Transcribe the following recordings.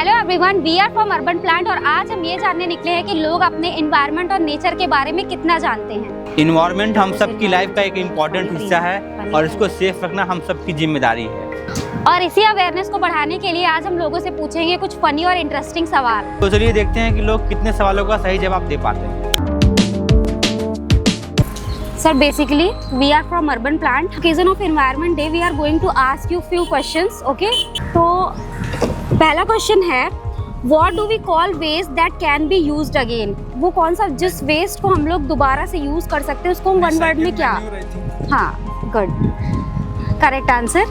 Hello everyone, we are from Urban Plant और आज हम ये जानने निकले हैं कि लोग अपने एनवायरनमेंट और नेचर के बारे में कितना जानते हैं। इन्वायरमेंट हम सब की लाइफ का एक इम्पोर्टेंट हिस्सा है और इसको सेफ रखना हम सब की जिम्मेदारी है। और इसी अवेयरनेस को बढ़ाने के लिए आज हम लोगों से पूछेंगे कुछ फनी और इंटरेस्टिंग सवाल। तो चलिए देखते हैं कि लोग कितने सवालों का सही जवाब दे पाते हैं। Sir basically we are from Urban Plant. Occasion of environment day we are going to ask you few questions. Okay, तो पहला क्वेश्चन है, what do we call waste that can be used again? वो कौन सा जिस waste को हम लोग दोबारा से यूज कर सकते हैं उसको हम वन वर्ड में क्या? हाँ, गुड, करेक्ट आंसर।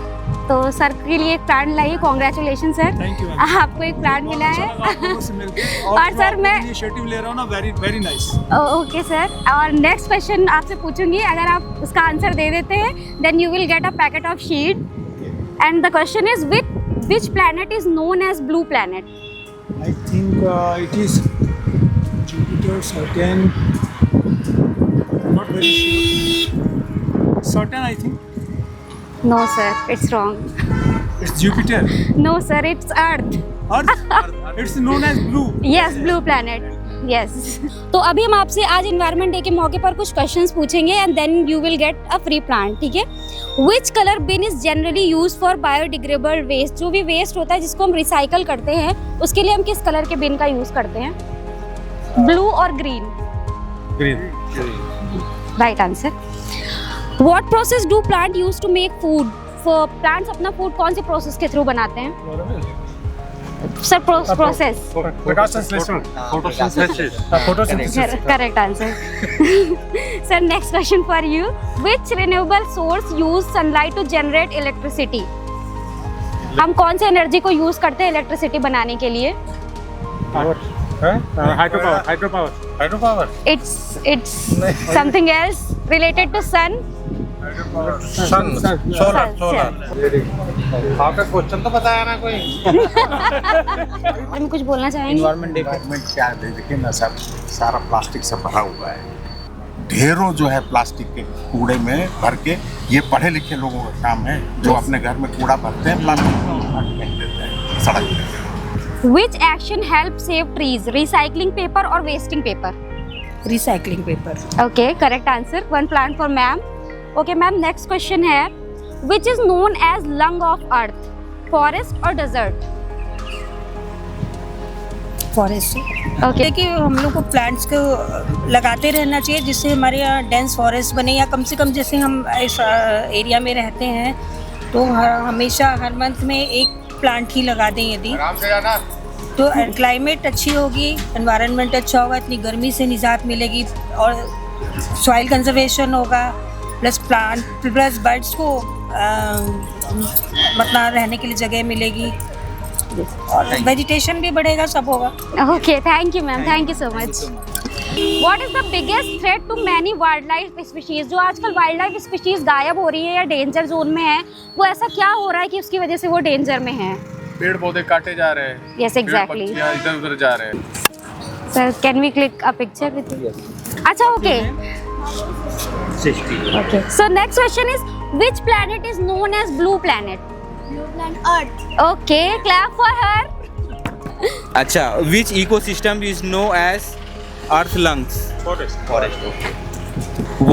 तो सर के लिए एक प्लांट लाइए। कॉन्ग्रेचुलेशन सर, आपको एक प्लांट मिला है। और सर मैं इनिशिएटिव ले रहा हूँ ना, वेरी नाइस। ओके सर, और नेक्स्ट क्वेश्चन आपसे पूछूंगी, अगर आप उसका आंसर दे देते हैं then you will get a packet of sheet and the question is which planet is known as blue planet? I think it is Jupiter, Saturn. Not very sure. Saturn, I think. No sir, it's wrong. It's Jupiter. No sir, it's Earth. Earth. It's known as blue. Yes, blue planet. Yes. तो अभी हम आपसे आज environment day के मौके पर कुछ questions पूछेंगे and then you will get a free plant, ठीक है? Which color bin is generally used for biodegradable waste? जो भी वेस्ट होता है जिसको हम रिसाइकल करते हैं उसके लिए हम किस कलर के बिन का यूज करते हैं? ब्लू और green? Green. Right answer. What process do plant use to make food? Plants अपना फूड कौन से प्रोसेस के थ्रू बनाते हैं? Sir process. प्रकाश संश्लेषण। Photosynthesis. Correct answer. Sir next question for you, which renewable source use sunlight to generate electricity? हम कौन से एनर्जी को यूज करते हैं इलेक्ट्रिसिटी बनाने के लिए? Hydropower. It's something else related to sun. Solar. आपका क्वेश्चन तो बताया ना कोई। हम कुछ बोलना चाहेंगे? इन्वायरमेंट डे क्या है, देखिए ना सर, सारा प्लास्टिक से भरा हुआ है। ढेरों जो है प्लास्टिक के कूड़े में भर के, ये पढ़े लिखे लोगों का काम है जो अपने घर में कूड़ा भरते हैं, प्लास्टिक फेंक देते हैं सड़क पे। Which action help save trees? Recycling paper or wasting paper? Recycling paper. Okay, correct answer. One plant for ma'am. Okay ma'am, next question है, which is known as lung of earth? Forest or desert? Forest. Okay. देखिए हम लोग को plants को लगाते रहना चाहिए जिससे हमारे यहाँ डेंस फॉरेस्ट बने, या कम से कम जैसे हम इस एरिया में रहते हैं तो हमेशा हर मंथ में एक प्लांट ही लगा दें। यदि तो क्लाइमेट अच्छी होगी, एनवायरनमेंट अच्छा होगा, इतनी गर्मी से निजात मिलेगी और सॉइल कंजर्वेशन होगा, प्लस बर्ड्स को मतलब रहने के लिए जगह मिलेगी और वेजिटेशन भी बढ़ेगा, सब होगा। Okay, thank you ma'am, thank you so much. What is the biggest threat to many wildlife species? जो आजकल वाइल्ड लाइफ स्पीशीज गायब हो रही है या डेंजर जोन में है, वो ऐसा क्या हो रहा है कि उसकी वजह से वो डेंजर में है? पेड़ पौधे काटे जा रहे हैं। Yes, exactly. इधर उधर जा रहे हैं। Sir, can we click a picture with you? अच्छा, okay. Okay. So next question is, which planet is known as blue planet? Blue planet Earth. Okay, clap for her. अच्छा, which ecosystem is known as earth lungs? Forest. Okay.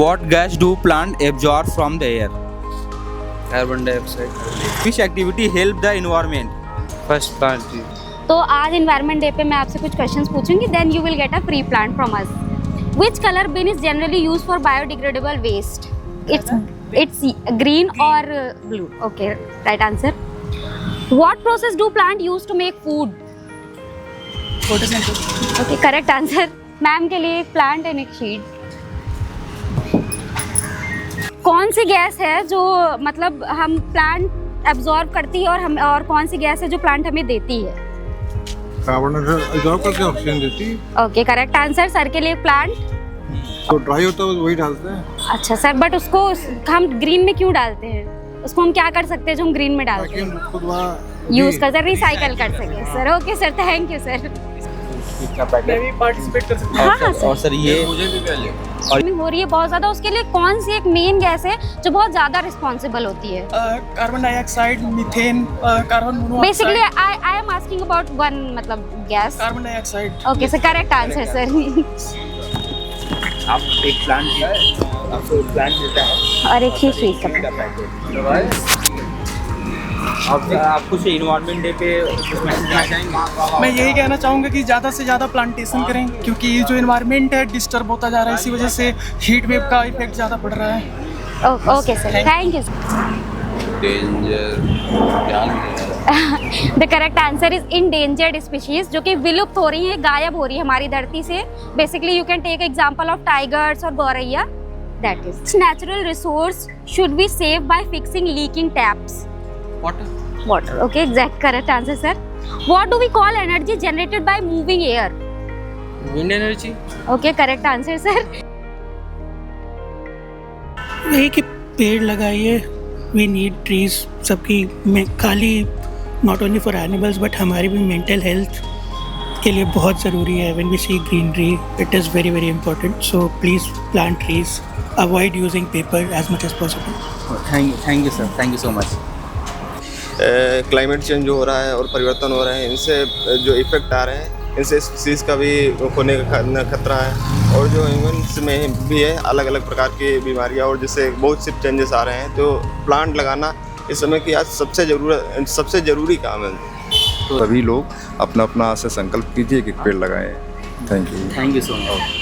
What gas do plant absorb from the air? Carbon dioxide. Which activity help the environment? First plant. तो आज environment day पे मैं आपसे कुछ questions पूछूंगी, then you will get a free plant from us. Which color bin is generally used for biodegradable waste? It's green or blue. Okay, right answer. What process do plant use to make food? Photosynthesis. Okay, correct answer. Ma'am के लिए एक plant and एक sheet. कौन सी gas है जो मतलब हम plant absorb करती है और कौन सी गैस है जो प्लांट हमें देती है? कार्बन डाइऑक्साइड करके ऑक्सीजन देती है। Okay, correct answer. सर के लिए प्लांट। तो ड्राई होता है वही डालते हैं। अच्छा सर, बट उसको हम ग्रीन में क्यों डालते हैं? उसको हम क्या कर सकते हैं जो हम ग्रीन में डालते ताकि हैं? हम उसको दोबारा यूज कर सके, रिसाइकल कर सके। Sir okay sir, thank you sir. मैं भी पार्टिसिपेट कर सकता हाँ हाँ और सर ये मुझे भी पहले गर्मी हो रही है बहुत ज़्यादा, उसके लिए कौन सी एक मेन गैस है जो बहुत ज़्यादा रिस्पॉन्सिबल होती है? Carbon dioxide, methane, carbon monoxide. Basically I am asking about one मतलब gas. Carbon dioxide. Okay sir, correct answer sir. आप एक प्लांट आपको प्लांट देता है और एक ही स्वीट का आप कुछ इन्वायरमेंट डे पे कुछ मैसेज देना चाहेंगे? मैं यही कहना चाहूँगा कि ज़्यादा से ज़्यादा प्लांटेशन करें, क्योंकि ये जो इन्वायरमेंट है डिस्टर्ब होता जा रहा है, इसी वजह से हीट वेव का इफेक्ट ज़्यादा पड़ रहा है। Okay sir, thank you. The correct answer is endangered species, जो कि विलुप्त हो रही है, गायब हो रही है हमारी धरती से। Basically you can take example of tigers और गौरैया, that is. Natural resource should be save by fixing leaking taps. Water, okay, exact correct answer sir. What do we call energy generated by moving air? Wind energy. Okay, correct answer sir. यही कि पेड़ लगाइए, we need trees, सबकी में खाली not only for animals but हमारी भी mental health के लिए बहुत ज़रूरी है। When we see greenery it is very very important, so please plant trees, avoid using paper as much as possible. Thank you sir, thank you so much. Climate change जो हो रहा है और परिवर्तन हो रहे हैं, इनसे जो इफ़ेक्ट आ रहे हैं, इनसे स्पीसीज़ का भी होने का खतरा है, और जो ह्यूमन्स में भी है अलग अलग प्रकार की बीमारियां, और जिससे बहुत से चेंजेस आ रहे हैं। तो प्लांट लगाना इस समय की आज सबसे ज़रूरी काम है। तो सभी लोग अपना अपना आज से संकल्प कीजिए कि पेड़ लगाएं। Thank you so much.